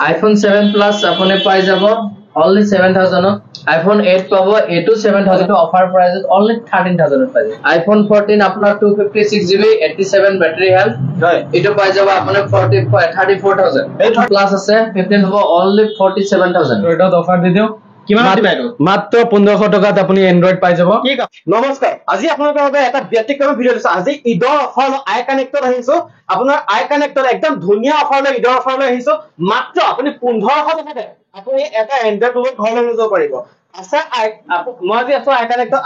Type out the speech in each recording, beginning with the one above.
iPhone 7 plus আপনি পাই যাব only 7000 আইফোন 8 পাবো এটু 7000 অফার প্রাইস only 13000 পাই আইফোন 14 আপনার 256GB 87 ব্যাটারি হেলথ এটা পাই যাব আপনি 34000 প্লাস আছে 15 হবে only 47000 তো এটা অফার দি দিও কিমান দিবা এটা মাত্র 1500 টাকাত আপুনি এন্ড্রয়েড পাই যাব ঠিক আছে নমস্কাৰ আজি আপোনালোকৰ বাবে এটা ব্যতিক্ৰম ভিডিও দিছো আজি ঈদৰ অফাৰ আই কানেক্টৰ আহিছো আপোনাৰ আই কানেক্টৰ একদম ধুনীয়া অফাৰ লৈ ঈদৰ অফাৰ লৈ আহিছো মাত্ৰ আপুনি 1500 টকাতে আপুনি এটা এন্ড্ৰয়েড মোবাইল ঘৰলৈ লৈ যাব পাৰিব আচ্ছা মই যে আছো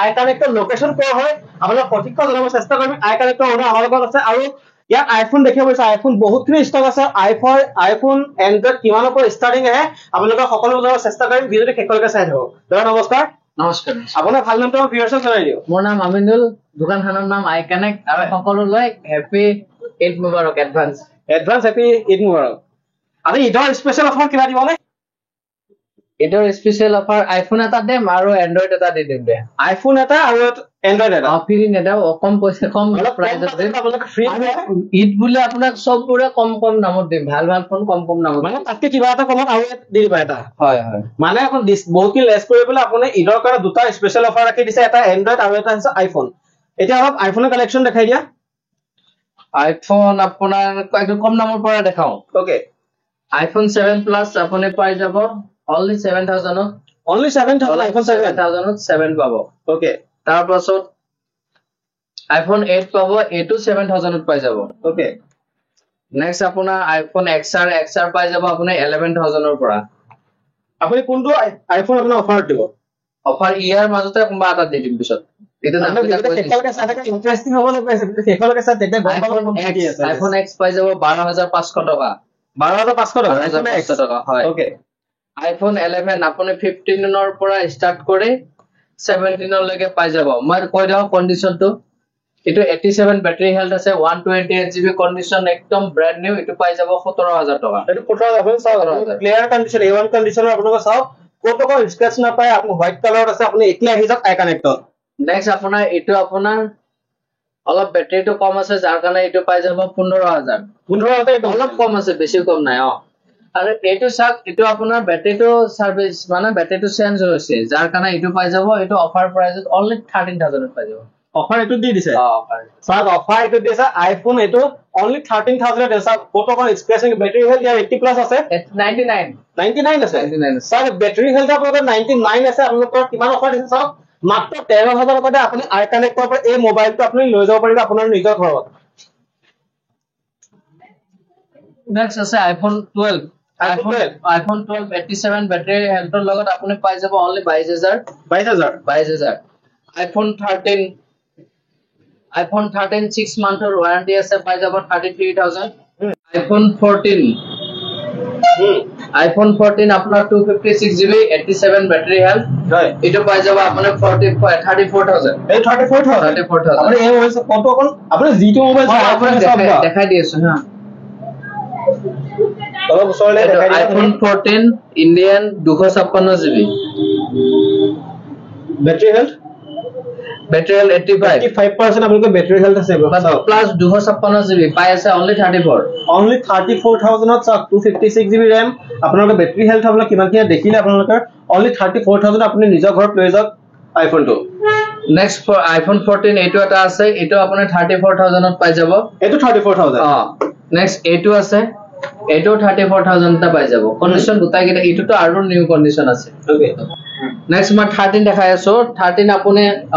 আই কানেক্টৰ লোকেশন কোৱা হয় আপোনাক সঠিককৈ জনাব চেষ্টা কৰিম আই কানেক্টৰ ওনা আমাৰ লগত আছে আৰু ইয়াত আইফোন দেখিব পাইছে আইফোন বহুতখিনি ষ্টক আছে আইফোন এন্ড্ৰয়েড কিমানৰ পৰা ষ্টাৰ্টিং আহে আপোনালোকক সকলো জনাব চেষ্টা কৰিম ভিডিওটো শেষলৈকে চাই থাকক দাদা নমস্কাৰ নমস্কাৰ আপোনাৰ ভাল নামটো ভিউয়াৰ্ছক জনাই দিও মোৰ নাম আমিনুল দোকানখনৰ নাম আই কানেক্ট আৰু সকলোলৈ happy Eid মুবাৰক advance happy Eid মুবাৰক আজি ঈদৰ স্পেশাল অফাৰ কিবা দিবনে ঈদৰ স্পেশাল অফাৰ আইফোন এটা দেম আৰু এন্ড্ৰয়েড এটা দি দিম দে আইফোন এটা আৰু এন্ড্ৰয়েড এটা ফ্ৰী নেদাও কম পইচা কম প্ৰাইজত দিম আপোনাক ফ্ৰী ঈদ বুলে আপোনাক সব পুৰা কম দামত দিম ভাল ফোন কম দামত মানে তাতকে কিবা এটা কমত আৰু দি দিবা এটা হয় মানে এখন বহুত লেছ কৰিবলৈ আপুনি ঈদৰ কাৰণে দুটা স্পেশাল অফাৰ ৰাখি দিছে এটা এন্ড্ৰয়েড আৰু এটা আছে আইফোন এতিয়া অলপ আইফোনৰ কালেকচন দেখাই দিয়া আইফোন আপোনাৰ একদম কম দামৰ পৰা দেখাও ওকে আইফোন 7 প্লাস আপুনি পাই যাব only 7000 আইফোন 7000 7 পাবো ওকে তাৰ পাছত আইফোন 8 পাবো এটু 7000 পাই যাব ওকে নেক্সট আপোনাৰ আইফোন XR পাই যাব আপুনি 11000 ৰ পৰা আপুনি কোনটো আইফোন আপোনাৰ অফাৰ দিব অফাৰ ইয়াৰ মাজতে কোনবা এটা দি দিম পিছত এটা দাম শেষলৈকে চাই থাকা ইন্টাৰেষ্টিং হ'ব লাগিব শেষলৈকে চাই তেতিয়া গম পাব আইফোন X পাই যাব 12500 টকা 12500 টকা হয় ওকে আইফোন 11 আপুনি 15 ৰ পৰা ষ্টাৰ্ট কৰি 17 লৈকে পাই যাব মই কৈ দিও কন্ডিশনটো এটো 87 ব্যাটারি হেলথ আছে 128GB কন্ডিশন একদম ব্র্যান্ড নিউ এটো পাই যাব 17000 টাকা এটো 17000 চাও ক্লিয়ার কন্ডিশন A1 কন্ডিশনৰ আপোনাক চাও কোটো স্ক্ৰ্যাচ না পায় আপনি হোয়াইট কালাৰ আছে আপনি এতিয়া আহি যাক আই কানেক্টৰ নেক্সট আপোনাৰ এটো আপোনাৰ অলপ ব্যাটাৰিটো কম আছে যাৰ কাৰণে এটো পাই যাব 15000 অলপ কম আছে বেছি কম নাই আৰু এটো সাক এটো আপোনাৰ ব্যাটাৰিটো সাৰ্ভিস মানে ব্যাটাৰিটো চেঞ্জ হৈছে যাৰ কাৰণে এটো পাই যাব এটো অফাৰ প্ৰাইসত only 13000 পাই যাব অফার এটো দি দিছে স্যার অফার এটো দিছে আইফোন এটো only 13000 দিছে কোটো স্ক্র্যাচিং ব্যাটারি হেলথ ইয়াৰ 80 প্লাস আছে 99 আছে স্যাৰ ব্যাটাৰি হেলথ আপোনাৰ 99 আছে আপোনালোকৰ কিমান অফাৰ দিছে স্যাৰ মাত্ৰ 13000 টকাতে আপুনি আই কানেক্টৰ পৰা এই মোবাইলটো আপুনি লৈ যাব পাৰিব আপোনাৰ নিজৰ ঘৰত নেক্সট আছে আইফোন 12 আইফোন 12 87 ব্যাটাৰি হেলথৰ লগত আপুনি পাই যাব only 22000 iPhone 13 6 months warranty আছে পাই যাব 33000 iPhone 14 আপনার 256GB 87 ব্যাটারি হেলথ এটা পাই যাব আপনি 34000 এই 34000 আপনি এই মোবাইল কত কোন আপনি জিটো মোবাইল দেখাই দিয়েছো হ্যাঁ অলপ সরলে দেখাই দিয়েছো iPhone 14 Indian 256GB battery health Battery health 85% আপোনালোকৰ ব্যাটারি হেলথ আছে প্লাস 256GB পাই আছে only 34000 ত 256GB RAM আপোনালোকৰ ব্যাটাৰি হেলথ আপোনালোক কিমান কি দেখিলে আপোনালোকৰ only 34000 আপুনি নিজৰ ঘৰত লৈ যাওক আইফোনটো নেক্সট ফৰ আইফোন 14 এটো এটা আছে এটো আপুনি 34000 ত পাই যাব এটো 34000 নেক্সট এটো আছে এটো 34000 টা পাই যাব কন্ডিশন দুটাই কেটা এটো আৰু নিউ কন্ডিশন আছে ওকে নেক্সট মই 13 দেখাই আছো 13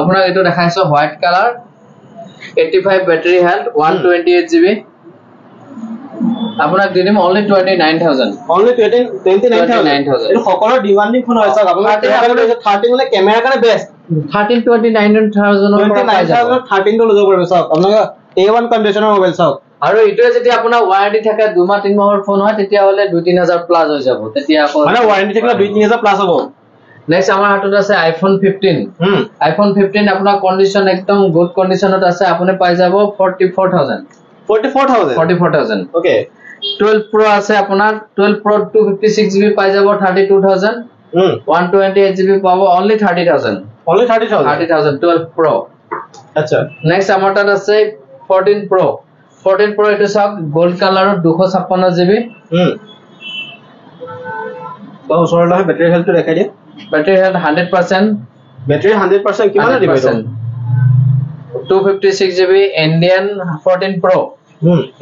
আপোনাক এটো দেখাইছো white colour 85 battery health 128GB আপোনাক দিম only 29000 এটো সকলো ডিমান্ডিং ফোন হৈছে আপোনাক 13 মানে ক্যামেৰা কাৰণে বেষ্ট 29000 13 টো লৈ যাব পাৰিব সব আপোনাক A1 কন্ডিশনৰ মোবাইল সব আৰু এটো যদি আপোনাৰ ওয়াৰেন্টি থাকে 2 মাহ 3 মাহৰ ফোন হয় তেতিয়া হলে 2-3000 প্লাস হৈ যাব তেতিয়া মানে ওয়ারেন্টি থাকিলে 2-3000 প্লাস হ'ব নেক্সট আমাৰ হাতত আছে আইফোন 15 আইফোন 15 আপোনাৰ কন্ডিশন একদম গুড কন্ডিশনত আছে আপুনি পাই যাব 44000 ওকে 12 Pro আছে আপোনাৰ 12 Pro 256GB পাই যাব 32000 128GB পাব only 30000 12 Pro আচ্ছা নেক্সট আমাৰ তাত আছে 14 Pro এটো সব গোল্ড কালাৰৰ 256GB বা ওচৰলৈ বেটাৰী হেল্থটো দেখাই দিয়া বেটাৰী হেল্থ 100%, বেটাৰী 100% কিমান দিব 256 GB Indian 14 Pro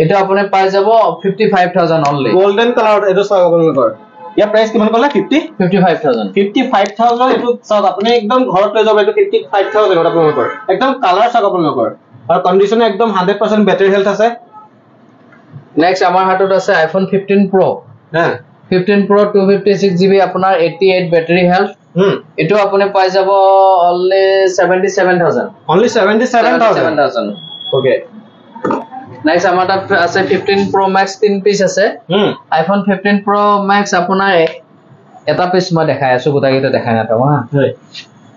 এটা আপুনি পাই যাব 55000 অনলি গোল্ডেন কালাৰ এটো চাওক আপোনালোকৰ ইয়াৰ প্ৰাইস কিমান ক'লে 55000 এটো চাওক আপুনি একদম ঘৰত লৈ যাব এটো 55000 এটা আপোনালোকৰ একদম কালাৰ চাওক আপোনালোকৰ আৰু কন্ডিশন একদম 100% বেটাৰী হেল্থ আছে নেক্সট আমাৰ হাতত আছে iPhone 15 Pro 15 Pro 256 GB আপোনাৰ 88 বেটাৰী হেল্থ এটো আপুনি পাই যাব অনলি 77000 ওকে নেক্সট আমাৰ তাত আছে 15 Pro Max 3 পিস আছে iPhone 15 Pro Max আপোনাৰ এটা পিস মই দেখাই আছো গোটাকিটা দেখাই না তো হা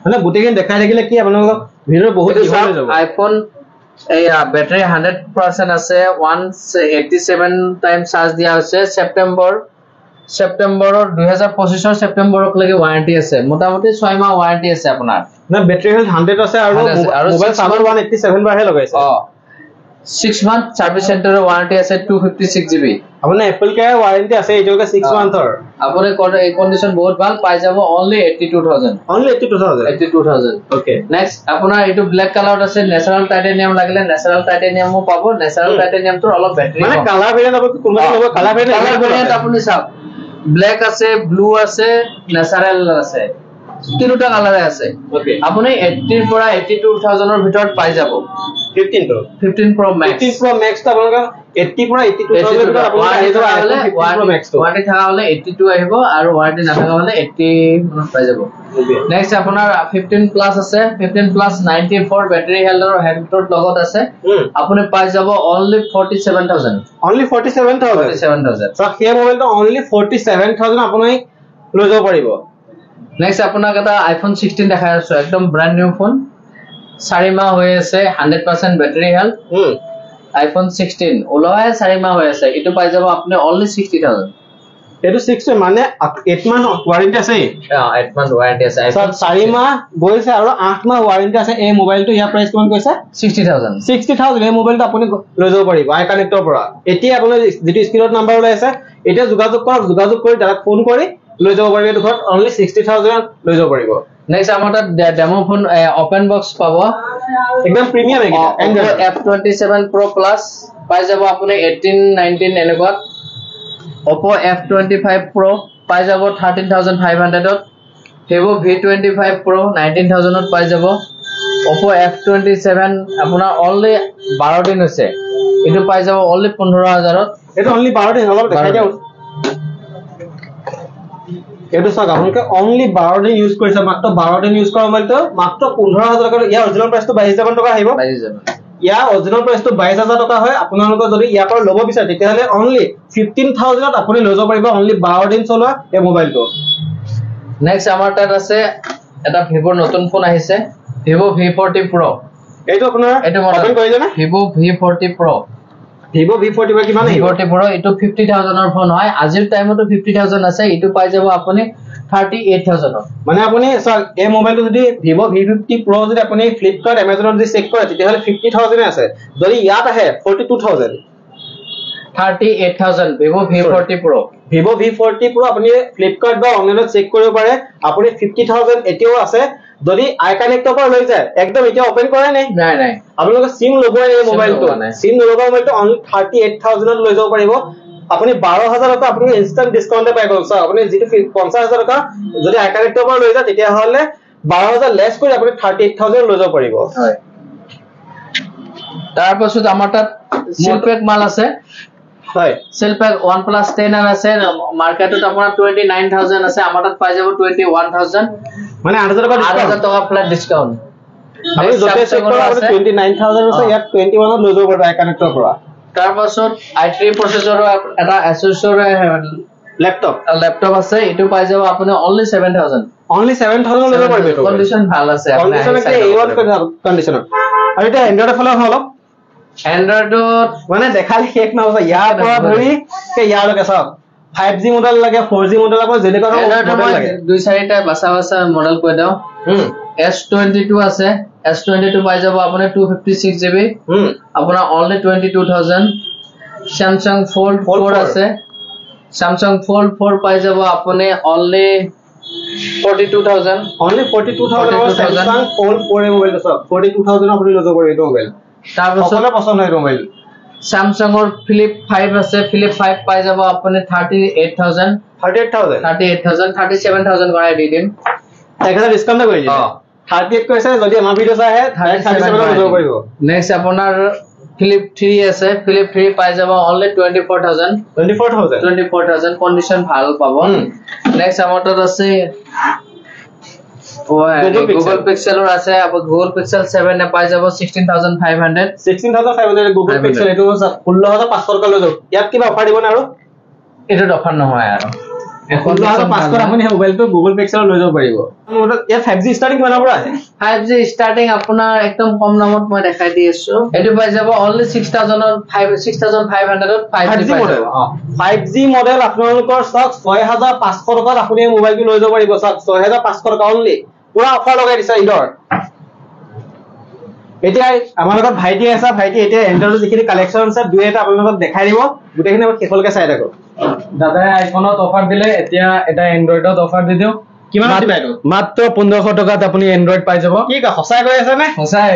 মানে গোটেকিন দেখাই থাকিলে কি আপোনালোক ভিডিও বহুত দীঘল হৈ যাব iPhone এই ব্যাটারি 100% আছে 187 টাইম চার্জ দিয়া আছে সেপ্টেম্বৰৰ 2025 সেপ্টেম্বৰক লাগি ওয়াৰেন্টি আছে মোটামুটি 6 মাহ ওয়াৰেন্টি আছে আপোনাৰ না ব্যাটাৰি হেল্থ 100 আছে আৰু মোবাইল চাৰ্জাৰ 187 বাৰহে লগাইছে 6 month সাৰ্ভিস সেন্টাৰৰ ওয়াৰেন্টি আছে 256 GB আপুনি এপল কেয়াৰ ওয়াৰেন্টি আছে এটোকে 6 মান্থৰ আপুনি এই কন্ডিশন বহুত ভাল পাই যাব অনলি 82000 ওকে নেক্সট আপোনাৰ এটো ব্ল্যাক কালাৰত আছে ন্যাচাৰাল টাইটানিয়াম লাগিলে ন্যাচাৰাল টাইটানিয়ামও পাব ন্যাচাৰাল টাইটানিয়ামটোৰ অলপ ব্যাটাৰী মানে কালাৰ ভেৰিয়েন্ট আপুনি কোনবা লব কালাৰ ভেৰিয়েন্ট আপুনি চাওক ব্ল্যাক আছে ব্লু আছে ন্যাচাৰাল আছে তিনিটা কালাৰে আছে ওকে আপুনি 80 ৰ পৰা 82000 ৰ ভিতৰত পাই যাব 15 Pro Max টা আপোনালোকৰ 80 পৰা 82000 ৰ ভিতৰত আপোনালোকৰ আহি যাব iPhone 15 Pro Max টো ওয়াৰেন্টি থাকা হলে 82 আহিব আৰু ওয়াৰেন্টি নাথাকা হলে 80 মানত পাই যাব নেক্সট আপোনাৰ 15 প্লাস আছে 15 প্লাস 94 বেটাৰী হেল্থৰ হেডফোন লগত আছে আপুনি পাই যাব অনলি 47000 সো সেই মোবাইলটো অনলি 47000 আপুনি লৈ যাব পাৰিব নেক্সট আপোনাক এটা iPhone 16 দেখাই আছো একদম ব্ৰ্যান্ড নিউ ফোন 4 মাহ হৈ আছে 100% বেটাৰী হেল্থ iPhone 16 ওলাই 4 মাহ হৈ আছে এটো পাই যাব আপুনি অনলি 60000 এটো 6 মানে 8 মাহ ওয়ারেন্টি আছে 8 মাহ ওয়ারেন্টি আছে iPhone 4 মাহ গৈছে আৰু 8 মাহ ওয়াৰেন্টি আছে এই মোবাইলটো ইয়াৰ প্ৰাইস কিমান কৈছে 60000 এই মোবাইলটো আপুনি লৈ যাব পাৰিব আই কানেক্টৰ পৰা এতিয়া আপুনি যেটো স্ক্ৰিনত নাম্বাৰ ওলাই আছে এতিয়া যোগাযোগ কৰি তাক ফোন কৰি লৈ যাব পাৰিব এটো ঘৰত অনলি 60000 লৈ যাব পাৰিব নেক্সট আমাৰ তাত ডেমো ফোন ওপেন বক্স পাব একদম প্ৰিমিয়াম এটা F27 Pro Plus পাই যাব আপুনি 18 19 এনেকুৱা Oppo F25 Pro পাই যাব 13500 ত Vivo V25 Pro 19000 ত পাই যাব Oppo F27 আপোনাৰ অনলি 12 দিন হৈছে এটো পাই যাব অনলি 15000 ত এটো অনলি 12 দিন অলপ দেখাই দিও এটো সব আপোনালোকে অনলি 12 দিন ইউজ কৰিছে মাত্ৰ 12 দিন ইউজ কৰা মোবাইলটো মাত্ৰ 15000 টকা ইয়াৰ অৰিজিনাল প্ৰাইসটো 22000 টকা আহিব 22000 ইয়াৰ অৰিজিনাল প্ৰাইসটো 22000 টকা হয় আপোনালোকে যদি ইয়াৰ পৰা ল'ব বিচাৰে তেতিয়াহলে অনলি 15000 ত আপুনি লৈ যাব পাৰিব অনলি 12 দিন চলোৱা এই মোবাইলটো নেক্সট আমাৰ তাত আছে এটা Vivo নতুন ফোন আহিছে Vivo V40 Pro এইটো আপোনাৰ ওপেন কৰি জানা Vivo V40 Pro Vivo V40 কিমান আহিব V40 Pro এটো 50000 ৰ ফোন হয় আজিৰ টাইমতো 50000 আছে এটো পাই যাব আপুনি 38000 মানে আপুনি এই মোবাইলটো যদি Vivo V50 Pro যদি আপুনি Flipkart Amazon যদি চেক কৰে তেতিয়াহলে 50000 আছে যদি ইয়াত আহে 42000 38000 Vivo V40 Pro Vivo V40 Pro আপুনি Flipkart বা অনলাইনত চেক কৰিব পাৰে আপুনি 50000 এতিয়াও আছে যদি আই কানেক্টৰ পৰা লৈ যায় একদম এতিয়া ওপেন কৰে নাই আপোনালোক সিম লগোৱা এই মোবাইলটো সিম লগোৱা মোবাইলটো অনলি 38000 ত লৈ যাব পাৰিব আপুনি 12000 টকা আপুনি ইনষ্টেন্ট ডিসকাউন্টে পাই গল স্যাৰ আপুনি যেটো 50000 টকা যদি আই কানেক্টৰ পৰা লৈ যায় তেতিয়া হলে 12000 লেছ কৰি আপুনি 38000 লৈ যাব পাৰিব হয় তাৰ পাছত আমাৰ তাত সিলপেক মাল আছে হয় সিলপেক OnePlus 10 আছে মাৰ্কেটত আপোনাৰ 29000 আছে আমাৰ তাত পাই যাব 21000 মানে 8000 টকা ফ্ল্যাট ডিসকাউন্ট আপুনি যতে চেক কৰা আপুনি 29000 আছে ইয়াত 21 ত লৈ যাব পাৰিব আই কানেক্টৰ পৰা তাৰ পাছত i3 প্ৰসেসৰৰ এটা Asusৰ ল্যাপটপ আছে এটো পাই যাব আপুনি অনলি 7000 লৈ যাব পাৰিব কন্ডিশন ভাল আছে কন্ডিশন কি A1 কন্ডিশন আৰু এটা এন্ড্ৰইড ফলো হলক এন্ড্ৰইডত মানে দেখালে শেষ নহব ইয়াৰ পৰা ধৰি কে ইয়াৰলৈকে সব 5G মডেল লাগে 4G মডেল আকৌ যেনেকুৱা মডেল লাগে দুই চাৰিটা বাসা মডেল কৈ দাও S22 আছে S22 পাই যাব আপুনি 256 GB আপোনাৰ only 22000 Samsung Fold 4 আছে Samsung Fold 4 পাই যাব আপুনি only 42000 only 42000 Samsung Fold 4 mobile আছে 42000 আপুনি লৈ যাব পাৰে এইটো মোবাইল তাৰপিছত সকলো পছন্দ হয় মোবাইল Samsung or Flip 5 আছে Flip 5 পাই যাব আপুনি 38000 37000 কৰাই দি দিম 1000 ডিসকাউন্ট কৰি দিম 38 কৈছে যদি আমাৰ ভিডিও চাই আহে 37 লৈ যাব পাৰিব নেক্সট আপোনাৰ Flip 3 আছে Flip 3 পাই যাব only 24000 কন্ডিশন ভাল পাব নেক্সট আমাৰ তাত আছে Google Pixel আছে Google Pixel 7 এ পাই যাব 16500 Google Pixel এটো 16500 টকা লৈ যাওক ইয়াত কিবা অফাৰ দিব না আৰু এটো অফাৰ নহয় আৰু 16500 আপুনি মোবাইলটো Google Pixel লৈ যাব পাৰিব ইয়াত 5G ষ্টাৰ্টিং কিমানৰ পৰা আছে 5G ষ্টাৰ্টিং আপোনাৰ একদম কম দামত মই দেখাই দি আছো এটো পাই যাব only 6500 5G model 5G model আপোনালোকৰ স্টক 6500 টকাত আপুনি এই মোবাইলটো লৈ যাব পাৰিব স্টক 6500 টকা only পুৰা অফাৰ লগাই দিছে ইডৰ এতিয়া আমাৰ লগত ভাইটি আছে ভাইটি এতিয়া এন্ড্ৰইডৰ যিখিনি কালেকচন আছে দুই এটা আপোনালোকক দেখাই দিব গুটেখিনি কেফলকে চাই থাকক দাদাই আইফোনত অফাৰ দিলে এতিয়া এটা এন্ড্ৰইডত অফাৰ দি দিও কিমান দিবা এটো মাত্ৰ 1500 টকাত আপুনি এন্ড্ৰইড পাই যাব কি কা সঁচাই কৈ আছে নে সঁচাই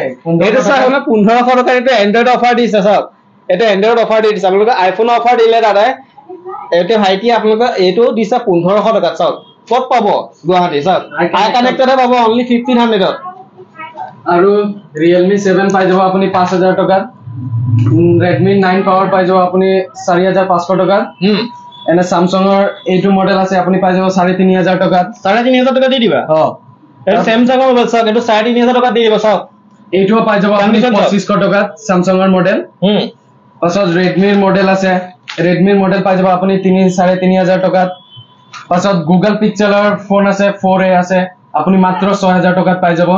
এইটো চাই মানে 1500 টকা এটা এন্ড্ৰইড অফাৰ দিছে সব এটা এন্ড্ৰইড অফাৰ দি দিছে আপোনালোকে আইফোন অফাৰ দিলে দাদাই এতে ভাইটি আপোনালোকে এইটো দিছে 1500 টকাত চাওক কত পাব গুৱাহাটী চাওক আই কানেক্টৰে পাব only 1500 ত আৰু Realme 7 পাই যাব আপুনি 5000 টকাত Redmi 9 পাৱাৰ পাই যাব আপুনি 4500 টকাত এনে Samsungৰ এইটো মডেল আছে আপুনি পাই যাব 3500 টকাত 3500 টকা দি দিবা এই Samsungৰ মোবাইল চাওক এইটো 3500 টকা দি দিব চাওক এইটো পাই যাব আপুনি 2500 টকাত Samsungৰ মডেল পাছত Redmi মডেল আছে Redmi মডেল পাই যাব আপুনি 3500 টকাত পাছত Google Pixelৰ ফোন আছে 4a আছে আপুনি মাত্ৰ 6000 টকাত পাই যাব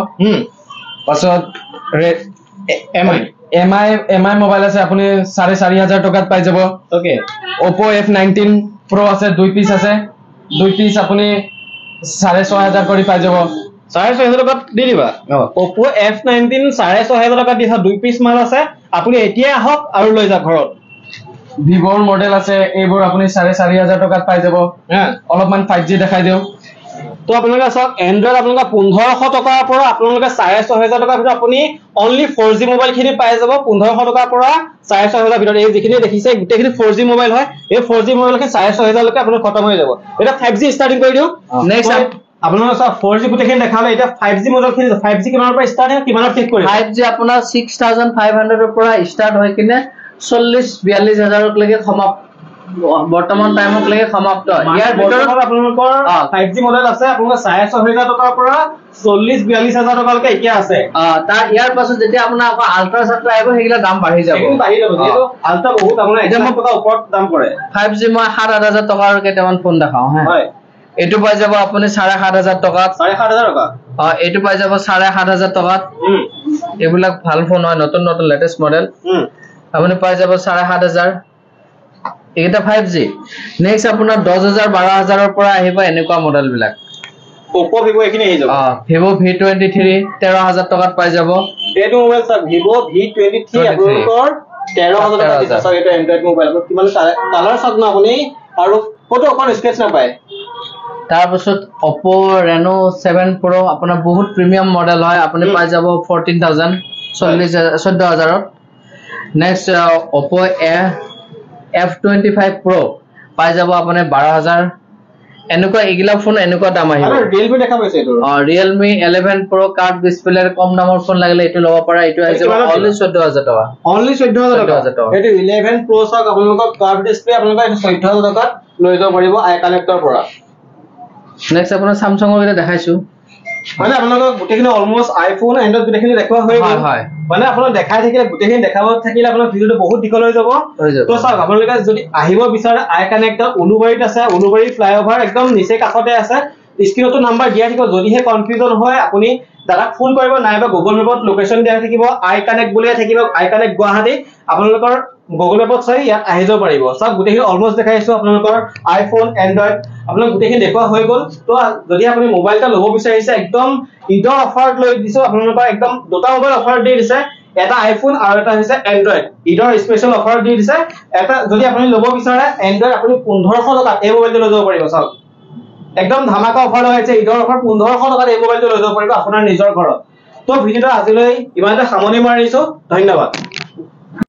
পাছত MI মোবাইল আছে আপুনি 4500 টকাত পাই যাব ওকে Oppo F19 Pro আছে দুই পিস আছে দুই পিস আপুনি 6500 কৰি পাই যাব 6500 টকাত দি দিবা Oppo F19 6500 টকাত দিছা দুই পিস মাল আছে আপুনি এতিয়া আহক আৰু লৈ যা ঘৰত Vivoৰ মডেল আছে এইবোৰ আপুনি 4500 টকাত পাই যাব অলপমান 5G দেখাই দিও তো আপোনালোকে চাওক এন্ড্ৰইড আপোনালোকে 1500 টকাৰ পৰা আপোনালোকে 6500 টকাৰ ভিতৰত আপুনি only 4G মোবাইল খিনি পাই যাব 1500 টকাৰ পৰা 6500 ভিতৰত এই যিখিনি দেখিছে গোটেইখিনি 4G মোবাইল হয় এই 4G মোবাইল খিনি 6500 লৈকে আপোনাৰ খতম হৈ যাব এটা 5G ষ্টাৰ্টিং কৰি দিও নেক্সট আপোনালোকে চাওক 4G গোটেইখিনি দেখালে এটা 5G মডেল খিনি 5G কিমানৰ পৰা ষ্টাৰ্ট হয় কিমানৰ শেষ কৰিব 5G আপোনাৰ 6500 ৰ পৰা ষ্টাৰ্ট হৈ কিনে 40-42000 লৈকে সমাপ্ত বৰ্তমান টাইমক লৈকে সমাপ্ত ইয়াৰ ভিতৰত আপোনালোকৰ 5G মডেল আছে আপোনালোকৰ 6500 টকাৰ পৰা 40-42000 টকালৈকে এতিয়া আছে তাৰ ইয়াৰ পাছত যেতিয়া আপোনাৰ আকৌ আল্ট্ৰা চাল্ট্ৰা আহিব সেইগিলা দাম বাঢ়ি যাব যেহেতু আল্ট্ৰা বহুত আপোনাৰ 1 টকা ওপৰত দাম পৰে 5G মই 7000 টকাৰ কেইটামান ফোন দেখাও হয় এইটো পাই যাব আপুনি 7500 টকাত 7500 টকা এইটো পাই যাব 7500 টকাত এইবিলাক ভাল ফোন হয় নতুন নতুন লেটেস্ট মডেল আপুনি পাই যাব 7500 এটা 5G নেক্সট আপোনাৰ 10000 12000 ৰ পৰা আহিব এনেকুৱা মডেল বিলাক Oppo Vivo এখিনি আহি যাব Vivo V23 13000 টকাত পাই যাব এইটো মোবাইল চাওক Vivo V23 আপোনালোকৰ 13000 টকা দিছে চাওক এটা এন্ড্ৰইড মোবাইল কিমান কালাৰ চাওক না আপুনি আৰু ফটো অকন স্কেচ না পায় তাৰ পাছত Oppo Reno 7 Pro আপোনাৰ বহুত প্ৰিমিয়াম মডেল হয় আপুনি পাই যাব 14000 14000ত নেক্সট Oppo F25 Pro পাই যাব আপুনি 12000 এনেকুৱা এগিলা ফোন এনেকুৱা দাম আহিব আৰু Realme দেখা পাইছে এটো Realme 11 Pro কাৰ্ড ডিসপ্লে কম দামৰ ফোন লাগিলে এটো লব পাৰা এটো আহি যাব only 14000 টকা only 14000 টকা এটো 11 Pro চাওক আপোনালোকক কাৰ্ড ডিসপ্লে আপোনালোকক 14000 টকাত লৈ যাব পাৰিব আই কানেক্টৰ পৰা নেক্সট আপোনাৰ Samsung ৰ দেখাইছো মানে আপোনালোকক গুটেখিনি অলমোস্ট আইফোন এন্ড্ৰইড গুটেখিনি দেখুৱা হৈ গ'ল হয় মানে আপোনাক দেখাই থাকিলে গুটেখিনি দেখাব থাকিলে আপোনাৰ ভিডিওটো বহুত দীঘল হৈ যাব তো চাওক আপোনালোকে যদি আহিব বিচাৰে আই কানেক্টৰ উলুবাৰীত আছে উলুবাৰী ফ্লাইওভাৰ একদম নিচে কাষতে আছে স্ক্ৰিনতো নাম্বাৰ দিয়া থাকিব যদিহে কনফিউজন হয় আপুনি দাদাক ফোন কৰিব নাইবা গুগল মেপত লোকেশন দিয়া থাকিব আই কানেক্ট বুলিয়ে থাকিব আই কানেক্ট গুৱাহাটী আপোনালোকৰ গুগল মেপত চাই ইয়াত আহি যাব পাৰিব সব গুটেখিনি অলমোস্ট দেখাইছো আপোনালোকৰ আইফোন এন্ড্ৰইড আপোনাক গুটেখিনি দেখুৱা হৈ গ'ল তো যদি আপুনি মোবাইলটা ল'ব বিচাৰিছে একদম ঈদৰ অফাৰ লৈ দিছো আপোনালোকৰ একদম দুটা মোবাইল অফাৰ দি দিছে এটা আইফোন আৰু এটা হৈছে এণ্ড্ৰইড ঈদৰ স্পেচিয়েল অফাৰ দি দিছে এটা যদি আপুনি ল'ব বিচাৰে এণ্ড্ৰইড আপুনি 1500 টকাত এই মোবাইলটো লৈ যাব পাৰিব চাওক একদম ধামাকা অফাৰ লগাইছে ঈদৰ অফাৰ 1500 টকাত এই মোবাইলটো লৈ যাব পাৰিব আপোনাৰ নিজৰ ঘৰত তো ভিডিঅ'টো আজিলৈ ইমানতে সামৰণি মাৰিছো ধন্যবাদ